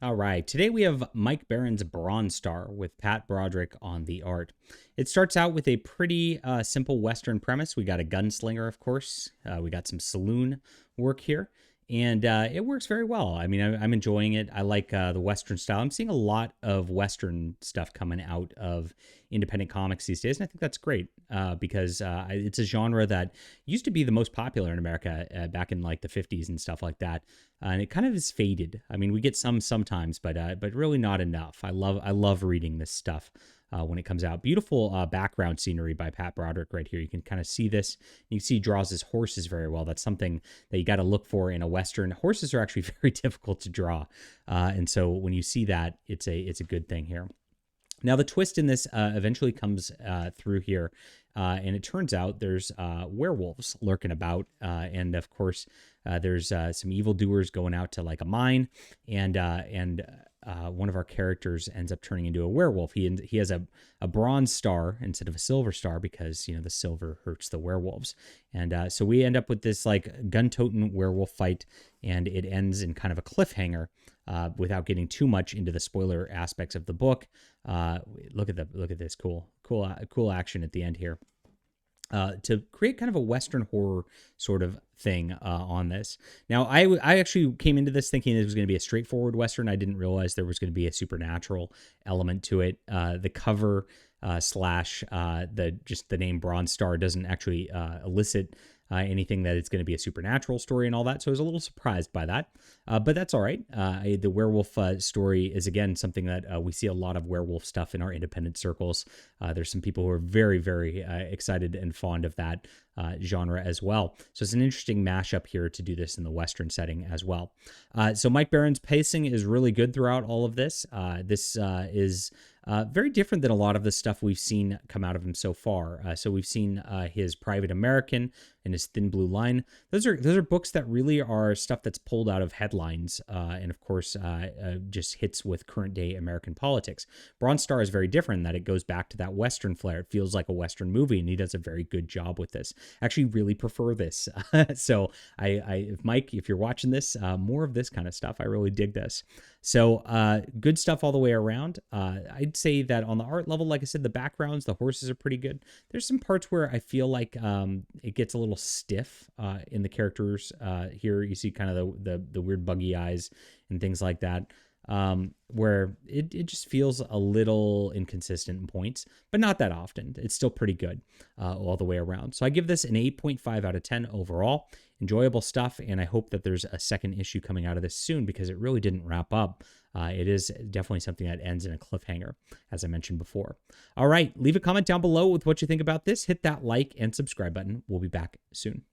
All right, today we have Mike Barron's Bronze Star with Pat Broderick on the art. It starts out with a pretty simple Western premise. We got a gunslinger, of course. We got some saloon work here, and it works very well. I mean, I'm enjoying it. I like the Western style. I'm seeing a lot of Western stuff coming out of independent comics these days, and I think that's great because it's a genre that used to be the most popular in America back in like the 50s and stuff like that. And it kind of is faded. I mean, we get some sometimes, but really not enough. I love reading this stuff when it comes out. Beautiful background scenery by Pat Broderick right here. You can kind of see this. You can see he draws his horses very well. That's something that you got to look for in a Western. Horses are actually very difficult to draw, and so when you see that, it's a good thing here. Now, the twist in this eventually comes through here, and it turns out there's werewolves lurking about, and of course, there's some evildoers going out to like a mine, and one of our characters ends up turning into a werewolf. He has a bronze star instead of a silver star because the silver hurts the werewolves, and so we end up with this like gun-toting werewolf fight, and it ends in kind of a cliffhanger. Without getting too much into the spoiler aspects of the book, look at this cool action at the end here. To create kind of a Western horror sort of thing on this. Now, I actually came into this thinking it was going to be a straightforward Western. I didn't realize there was going to be a supernatural element to it. The cover slash the name Bronze Star doesn't actually elicit anything that it's going to be a supernatural story and all that. So I was a little surprised by that, but that's all right. The werewolf story is, again, something that we see a lot of werewolf stuff in our independent circles. There's some people who are very, very excited and fond of that genre as well. So it's an interesting mashup here to do this in the Western setting as well. So Mike Barron's pacing is really good throughout all of this. This is very different than a lot of the stuff we've seen come out of him so far. So we've seen his Private American and his Thin Blue Line. Those are books that really are stuff that's pulled out of headlines, and of course just hits with current day American politics. Bronze Star is very different in that it goes back to that Western flair. It feels like a Western movie, and he does a very good job with this. I actually really prefer this. So Mike, if you're watching this, more of this kind of stuff. I really dig this. So good stuff all the way around. I'd say that on the art level, like I said, the backgrounds, the horses are pretty good. There's some parts where I feel like it gets a little stiff in the characters. Here you see kind of the weird buggy eyes and things like that, where it just feels a little inconsistent in points, but not that often. It's still pretty good all the way around. So I give this an 8.5 out of 10 overall. Enjoyable stuff, and I hope that there's a second issue coming out of this soon because it really didn't wrap up. It is definitely something that ends in a cliffhanger, as I mentioned before. All right, leave a comment down below with what you think about this. Hit that like and subscribe button. We'll be back soon.